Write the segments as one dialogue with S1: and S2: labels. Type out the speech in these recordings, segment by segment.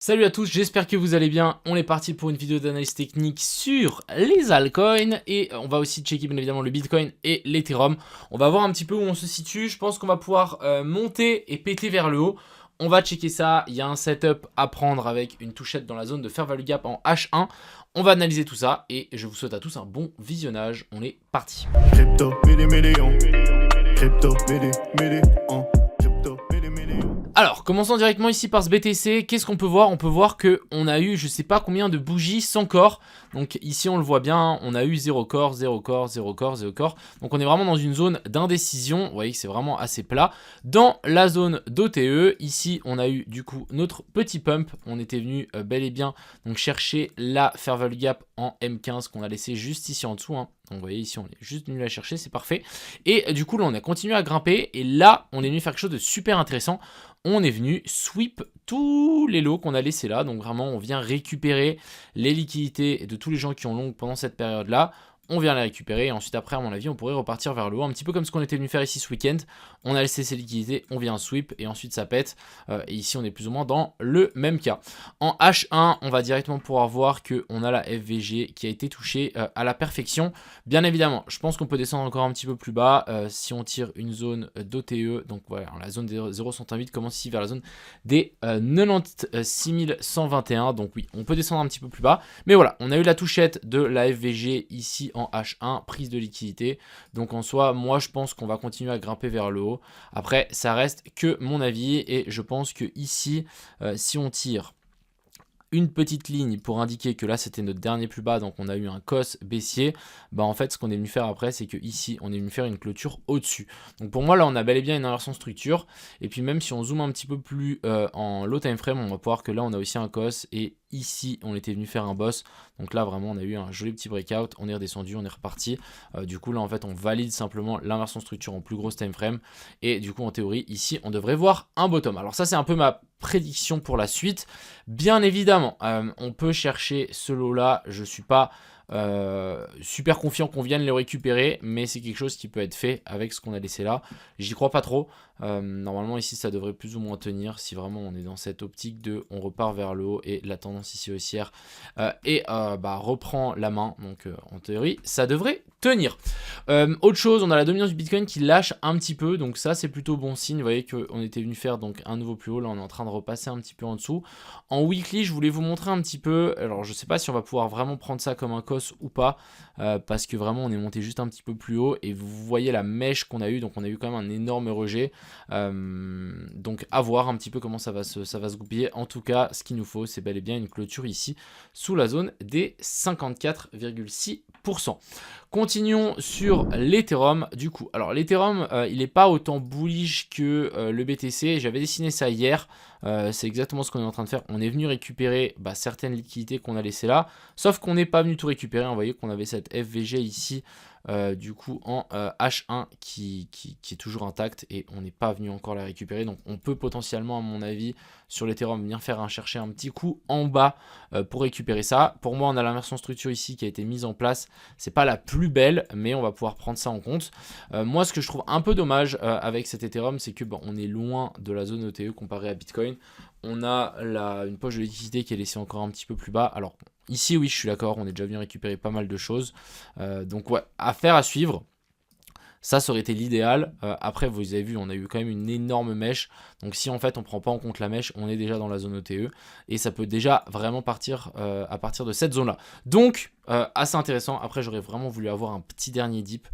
S1: Salut à tous, j'espère que vous allez bien. On est parti pour une vidéo d'analyse technique sur les altcoins et on va aussi checker bien évidemment le Bitcoin et l'Ethereum. On va voir un petit peu où on se situe. Je pense qu'on va pouvoir monter et péter vers le haut. On va checker ça. Il y a un setup à prendre avec une touchette dans la zone de Fair Value Gap en H1. On va analyser tout ça et je vous souhaite à tous un bon visionnage. On est parti. Crypto, Alors, commençons directement ici par ce BTC. Qu'est-ce qu'on peut voir? On peut voir qu'on a eu je sais pas combien de bougies sans corps. Donc ici on le voit bien, on a eu 0 corps, 0 corps, 0 corps, 0 corps. Donc on est vraiment dans une zone d'indécision. Vous voyez que c'est vraiment assez plat. Dans la zone d'OTE, ici on a eu du coup notre petit pump. On était venu bel et bien donc chercher la Fair Value Gap en M15 qu'on a laissé juste ici en dessous. Donc vous voyez ici on est juste venu la chercher, c'est parfait. Et du coup là on a continué à grimper et là on est venu faire quelque chose de super intéressant. On est venu sweep tous les lots qu'on a laissés là. Donc vraiment, on vient récupérer les liquidités de tous les gens qui ont long pendant cette période-là. On vient les récupérer et ensuite après à mon avis on pourrait repartir vers le haut un petit peu comme ce qu'on était venu faire ici ce week-end. On a laissé ces liquidités, on vient sweep et ensuite ça pète et ici on est plus ou moins dans le même cas. En H1 on va directement pouvoir voir qu'on a la FVG qui a été touchée à la perfection. Bien évidemment je pense qu'on peut descendre encore un petit peu plus bas si on tire une zone d'OTE. Donc voilà, la zone des 0,108 commence ici vers la zone des 96 121. Donc oui on peut descendre un petit peu plus bas. Mais voilà, on a eu la touchette de la FVG ici en H1, prise de liquidité. Donc en soi, moi je pense qu'on va continuer à grimper vers le haut. Après, ça reste que mon avis et je pense que ici, si on tire une petite ligne pour indiquer que là c'était notre dernier plus bas, donc on a eu un cos baissier, bah en fait ce qu'on est venu faire après c'est que ici on est venu faire une clôture au-dessus. Donc pour moi là on a bel et bien une inversion structure, et puis même si on zoome un petit peu plus en low time frame, on va voir que là on a aussi un cos et ici on était venu faire un boss. Donc là vraiment on a eu un joli petit breakout, on est redescendu, on est reparti. Du coup là en fait on valide simplement l'inversion structure en plus grosse time frame, et du coup en théorie ici on devrait voir un bottom. Alors ça c'est un peu ma prédiction pour la suite. Bien évidemment on peut chercher ce lot là, je suis pas super confiant qu'on vienne le récupérer, mais c'est quelque chose qui peut être fait avec ce qu'on a laissé là. J'y crois pas trop. Normalement ici ça devrait plus ou moins tenir si vraiment on est dans cette optique de on repart vers le haut et la tendance ici haussière reprend la main. Donc en théorie ça devrait tenir. Autre chose, on a la dominance du Bitcoin qui lâche un petit peu, donc ça c'est plutôt bon signe. Vous voyez qu'on était venu faire donc un nouveau plus haut, là on est en train de repasser un petit peu en dessous. En weekly je voulais vous montrer un petit peu, alors je sais pas si on va pouvoir vraiment prendre ça comme un cos ou pas, parce que vraiment on est monté juste un petit peu plus haut et vous voyez la mèche qu'on a eu, donc on a eu quand même un énorme rejet. Donc à voir un petit peu comment ça va se goupiller. En tout cas ce qu'il nous faut c'est bel et bien une clôture ici sous la zone des 54,6%. Continuons sur l'Ethereum du coup. Alors l'Ethereum il n'est pas autant bullish que le BTC. J'avais dessiné ça hier. C'est exactement ce qu'on est en train de faire. On est venu récupérer certaines liquidités qu'on a laissées là. Sauf qu'on n'est pas venu tout récupérer. Vous voyez qu'on avait cette FVG ici. Du coup en H1 qui est toujours intacte et on n'est pas venu encore la récupérer, donc on peut potentiellement à mon avis sur l'Ethereum venir chercher un petit coup en bas pour récupérer ça. Pour moi on a l'inversion structure ici qui a été mise en place, c'est pas la plus belle mais on va pouvoir prendre ça en compte. Moi ce que je trouve un peu dommage avec cet Ethereum c'est que on est loin de la zone OTE comparé à Bitcoin. On a une poche de liquidité qui est laissée encore un petit peu plus bas. Alors ici oui je suis d'accord, on est déjà venu récupérer pas mal de choses, donc ouais, affaire à suivre. Ça aurait été l'idéal. Après vous avez vu on a eu quand même une énorme mèche, donc si en fait on prend pas en compte la mèche on est déjà dans la zone OTE et ça peut déjà vraiment partir à partir de cette zone là, donc assez intéressant. Après j'aurais vraiment voulu avoir un petit dernier dip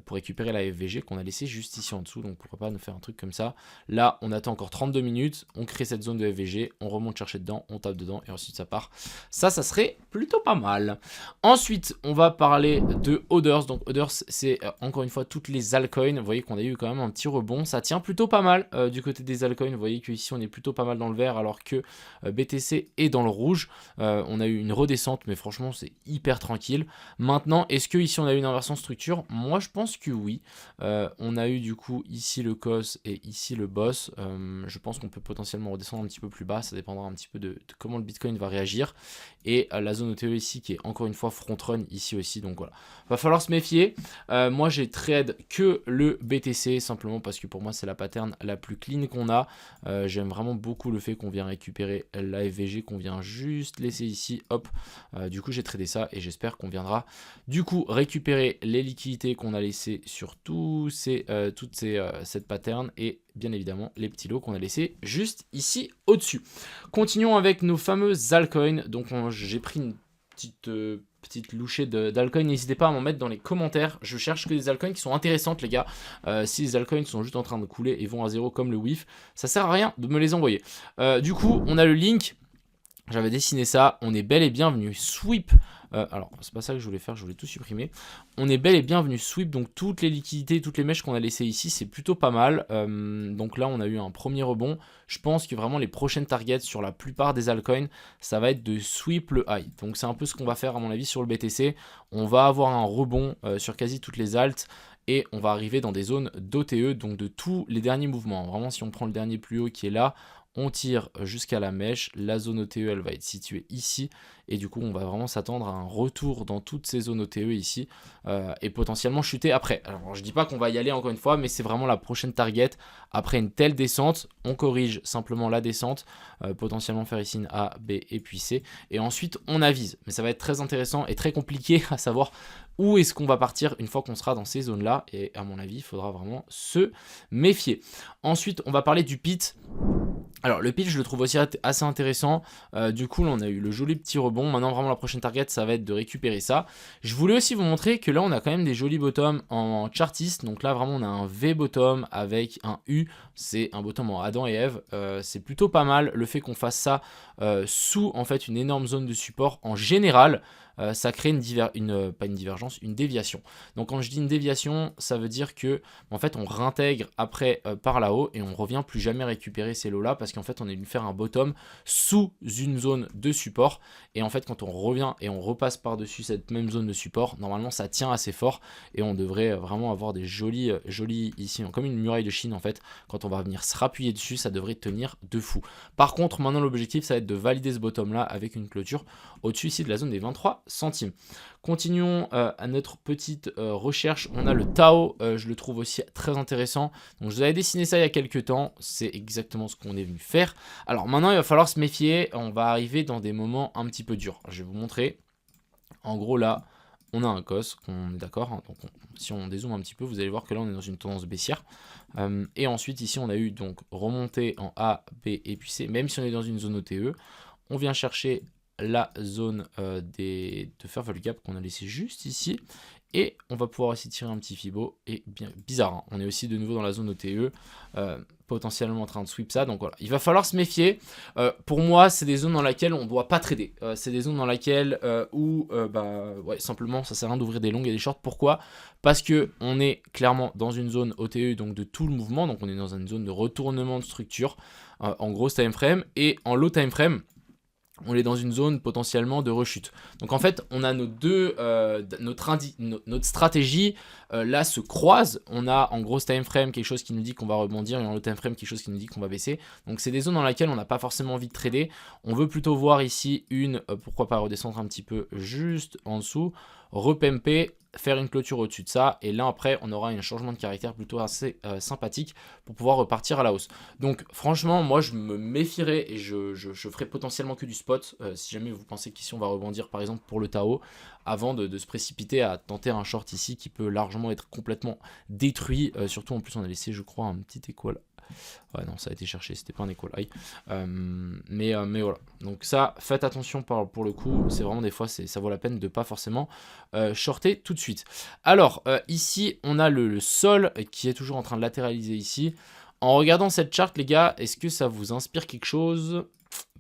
S1: pour récupérer la FVG qu'on a laissé juste ici en dessous, donc pourquoi pas nous faire un truc comme ça. Là on attend encore 32 minutes, on crée cette zone de FVG, on remonte chercher dedans, on tape dedans et ensuite ça part. Ça serait plutôt pas mal. Ensuite on va parler de Others. Donc Others c'est encore une fois toutes les altcoins. Vous voyez qu'on a eu quand même un petit rebond, ça tient plutôt pas mal du côté des altcoins. Vous voyez qu'ici on est plutôt pas mal dans le vert alors que BTC est dans le rouge. On a eu une redescente mais franchement c'est hyper hyper tranquille. Maintenant, est-ce que ici on a eu une inversion de structure? Moi je pense que oui. On a eu du coup ici le cos et ici le boss. Je pense qu'on peut potentiellement redescendre un petit peu plus bas, ça dépendra un petit peu de comment le Bitcoin va réagir. Et la zone OTE ici qui est encore une fois front run ici aussi, donc voilà. Va falloir se méfier. Moi j'ai trade que le BTC simplement parce que pour moi c'est la pattern la plus clean qu'on a. J'aime vraiment beaucoup le fait qu'on vient récupérer la FVG, qu'on vient juste laisser ici, hop. Du coup j'ai tradé ça et j'espère qu'on viendra du coup récupérer les liquidités qu'on a laissées sur cette pattern et bien évidemment les petits lots qu'on a laissés juste ici au-dessus. Continuons avec nos fameux altcoins. Donc j'ai pris une petite louchée d'altcoins. N'hésitez pas à m'en mettre dans les commentaires. Je cherche que des altcoins qui sont intéressantes les gars. Si les altcoins sont juste en train de couler et vont à zéro comme le WIF, ça sert à rien de me les envoyer. Du coup on a le link. J'avais dessiné ça, on est bel et bien venu sweep, alors c'est pas ça que je voulais faire, je voulais tout supprimer. On est bel et bien venu sweep, donc toutes les liquidités, toutes les mèches qu'on a laissées ici, c'est plutôt pas mal. Donc là on a eu un premier rebond, je pense que vraiment les prochaines targets sur la plupart des altcoins, ça va être de sweep le high. Donc c'est un peu ce qu'on va faire à mon avis sur le BTC, on va avoir un rebond sur quasi toutes les alts. Et on va arriver dans des zones d'OTE, donc de tous les derniers mouvements. Vraiment si on prend le dernier plus haut qui est là, on tire jusqu'à la mèche, la zone OTE elle va être située ici et du coup on va vraiment s'attendre à un retour dans toutes ces zones OTE ici et potentiellement chuter après. Alors je dis pas qu'on va y aller encore une fois, mais c'est vraiment la prochaine target. Après une telle descente, on corrige simplement la descente, potentiellement faire ici une A, B et puis C et ensuite on avise. Mais ça va être très intéressant et très compliqué à savoir où est-ce qu'on va partir une fois qu'on sera dans ces zones là et à mon avis il faudra vraiment se méfier. Ensuite on va parler du pit. Alors le pitch je le trouve aussi assez intéressant, du coup là on a eu le joli petit rebond, maintenant vraiment la prochaine target ça va être de récupérer ça. Je voulais aussi vous montrer que là on a quand même des jolis bottoms en chartiste, donc là vraiment on a un V bottom avec un U, c'est un bottom en Adam et Ève, c'est plutôt pas mal le fait qu'on fasse ça sous en fait une énorme zone de support en général. Ça crée une déviation. Donc quand je dis une déviation, ça veut dire que en fait on réintègre après par là-haut et on revient plus jamais récupérer ces lots là parce qu'en fait on est venu faire un bottom sous une zone de support et en fait quand on revient et on repasse par-dessus cette même zone de support, normalement ça tient assez fort et on devrait vraiment avoir des jolis ici, comme une muraille de Chine en fait, quand on va venir se rappuyer dessus, ça devrait tenir de fou. Par contre maintenant l'objectif ça va être de valider ce bottom là avec une clôture au-dessus ici de la zone des 23 centimes. Continuons à notre petite recherche. On a le Tao, je le trouve aussi très intéressant. Donc je vous avais dessiné ça il y a quelques temps, c'est exactement ce qu'on est venu faire. Alors maintenant il va falloir se méfier, on va arriver dans des moments un petit peu durs. Je vais vous montrer. En gros là, on a un cos, on est d'accord, hein, donc si on dézoome un petit peu, vous allez voir que là on est dans une tendance baissière. Et ensuite ici on a eu donc remontée en A, B et puis C, même si on est dans une zone OTE, on vient chercher la zone de fair value gap qu'on a laissé juste ici et on va pouvoir aussi tirer un petit fibo et bien bizarre hein, on est aussi de nouveau dans la zone OTE potentiellement en train de sweep ça, donc voilà il va falloir se méfier. Pour moi c'est des zones dans lesquelles on ne doit pas trader, c'est des zones dans lesquelles ouais, simplement ça sert à rien d'ouvrir des longues et des shorts. Pourquoi? Parce que on est clairement dans une zone OTE, donc de tout le mouvement, donc on est dans une zone de retournement de structure en gros time frame, et en low time frame on est dans une zone potentiellement de rechute. Donc en fait, on a notre stratégie là se croise. On a en gros time frame quelque chose qui nous dit qu'on va rebondir et en low time frame quelque chose qui nous dit qu'on va baisser. Donc c'est des zones dans lesquelles on n'a pas forcément envie de trader. On veut plutôt voir ici pourquoi pas redescendre un petit peu juste en dessous, repemper, faire une clôture au-dessus de ça, et là après on aura un changement de caractère plutôt assez sympathique pour pouvoir repartir à la hausse. Donc franchement moi je me méfierais et je ferai potentiellement que du spot si jamais vous pensez qu'ici on va rebondir par exemple pour le Tao, avant de se précipiter à tenter un short ici qui peut largement être complètement détruit, surtout en plus on a laissé je crois un petit équal. Ouais non ça a été cherché, c'était pas un equal high, mais voilà, donc ça faites attention pour le coup, c'est vraiment des fois ça vaut la peine de pas forcément shorter tout de suite. Alors ici on a le sol qui est toujours en train de latéraliser ici. En regardant cette charte les gars, est-ce que ça vous inspire quelque chose?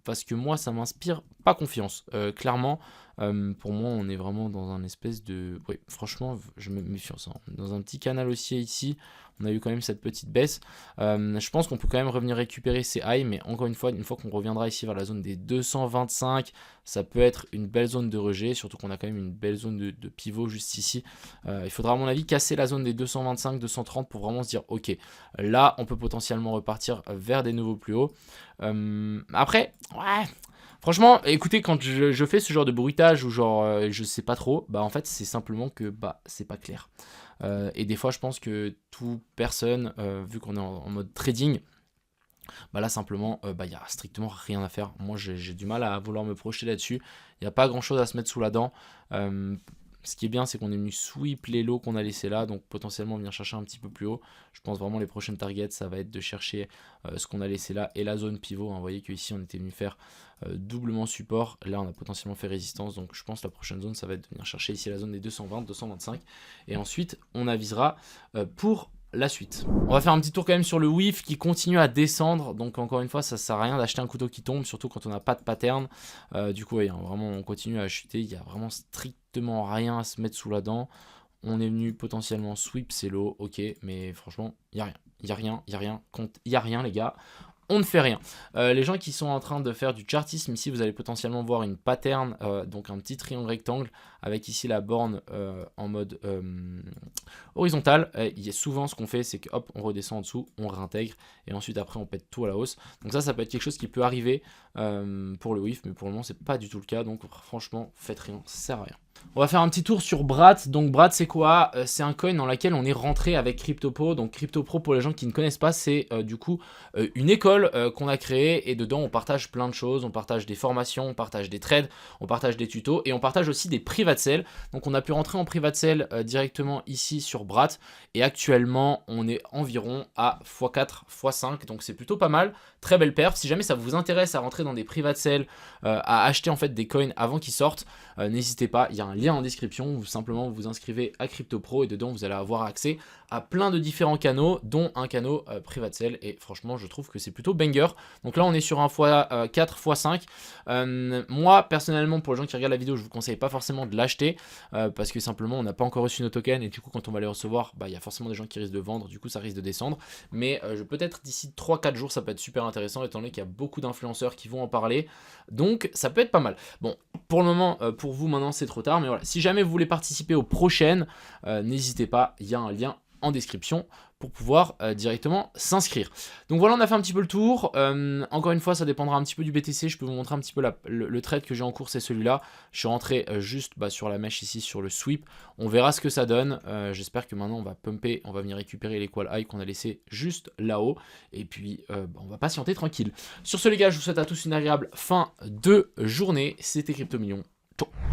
S1: Parce que moi ça m'inspire pas confiance. Clairement, pour moi, on est vraiment dans un espèce de... Oui, franchement, je me méfie. Dans un petit canal haussier ici, on a eu quand même cette petite baisse. Je pense qu'on peut quand même revenir récupérer ces highs, mais encore une fois qu'on reviendra ici vers la zone des 225, ça peut être une belle zone de rejet, surtout qu'on a quand même une belle zone de pivot juste ici. Il faudra à mon avis casser la zone des 225, 230 pour vraiment se dire, ok, là, on peut potentiellement repartir vers des nouveaux plus hauts. Après, ouais... Franchement, écoutez, quand je fais ce genre de bruitage ou genre je sais pas trop, bah en fait c'est simplement que bah c'est pas clair. Et des fois je pense que toute personne, vu qu'on est en mode trading, bah là simplement bah il y a strictement rien à faire. Moi j'ai du mal à vouloir me projeter là-dessus. Il n'y a pas grand chose à se mettre sous la dent. Ce qui est bien, c'est qu'on est venu sweep les lots qu'on a laissés là, donc potentiellement venir chercher un petit peu plus haut. Je pense vraiment les prochaines targets, ça va être de chercher ce qu'on a laissé là et la zone pivot. Hein. Vous voyez qu'ici, on était venu faire doublement support. Là, on a potentiellement fait résistance, donc je pense que la prochaine zone, ça va être de venir chercher ici la zone des 220, 225. Et ensuite, on avisera pour la suite. On va faire un petit tour quand même sur le WIF qui continue à descendre. Donc encore une fois, ça sert à rien d'acheter un couteau qui tombe, surtout quand on n'a pas de pattern. Du coup, voyez, vraiment, on continue à chuter. Il n'y a vraiment strictement rien à se mettre sous la dent. On est venu potentiellement sweep ces lots, ok, mais franchement, il n'y a rien. Il n'y a rien, il n'y a rien. Quand il n'y a rien, les gars, on ne fait rien. Les gens qui sont en train de faire du chartisme, ici vous allez potentiellement voir une pattern, donc un petit triangle rectangle avec ici la borne en mode horizontal. Souvent ce qu'on fait, c'est que hop, on redescend en dessous, on réintègre et ensuite après on pète tout à la hausse. Donc ça peut être quelque chose qui peut arriver pour le WIF, mais pour le moment c'est pas du tout le cas. Donc franchement, faites rien, ça sert à rien. On va faire un petit tour sur Brat. Donc Brat c'est quoi? C'est un coin dans lequel on est rentré avec CryptoPro. Donc CryptoPro, pour les gens qui ne connaissent pas, c'est du coup une école qu'on a créée et dedans on partage plein de choses. On partage des formations, on partage des trades, on partage des tutos et on partage aussi des private sales. Donc on a pu rentrer en private sale directement ici sur Brat et actuellement on est environ à x4, x5. Donc c'est plutôt pas mal, très belle perf. Si jamais ça vous intéresse à rentrer dans des private sales, à acheter en fait des coins avant qu'ils sortent, n'hésitez pas, il y a un lien en description, vous simplement vous inscrivez à CryptoPro et dedans vous allez avoir accès à plein de différents canaux, dont un canal private sale et franchement je trouve que c'est plutôt banger. Donc là on est sur un x4, x5. Moi personnellement, pour les gens qui regardent la vidéo, je vous conseille pas forcément de l'acheter parce que simplement on n'a pas encore reçu nos tokens et du coup quand on va les recevoir, bah il y a forcément des gens qui risquent de vendre, du coup ça risque de descendre. Mais peut-être d'ici 3-4 jours ça peut être super intéressant étant donné qu'il y a beaucoup d'influenceurs qui vont en parler. Donc ça peut être pas mal. Bon, pour le moment, pour vous maintenant c'est trop tard, mais voilà, si jamais vous voulez participer aux prochaines, n'hésitez pas, il y a un lien en description pour pouvoir directement s'inscrire. Donc voilà, on a fait un petit peu le tour. Encore une fois, ça dépendra un petit peu du BTC. Je peux vous montrer un petit peu le trade que j'ai en cours, c'est celui-là. Je suis rentré juste sur la mèche ici, sur le sweep. On verra ce que ça donne. J'espère que maintenant, on va pumper, on va venir récupérer les qual high qu'on a laissé juste là-haut. Et puis, on va patienter tranquille. Sur ce, les gars, je vous souhaite à tous une agréable fin de journée. C'était Crypto Millions. Ciao.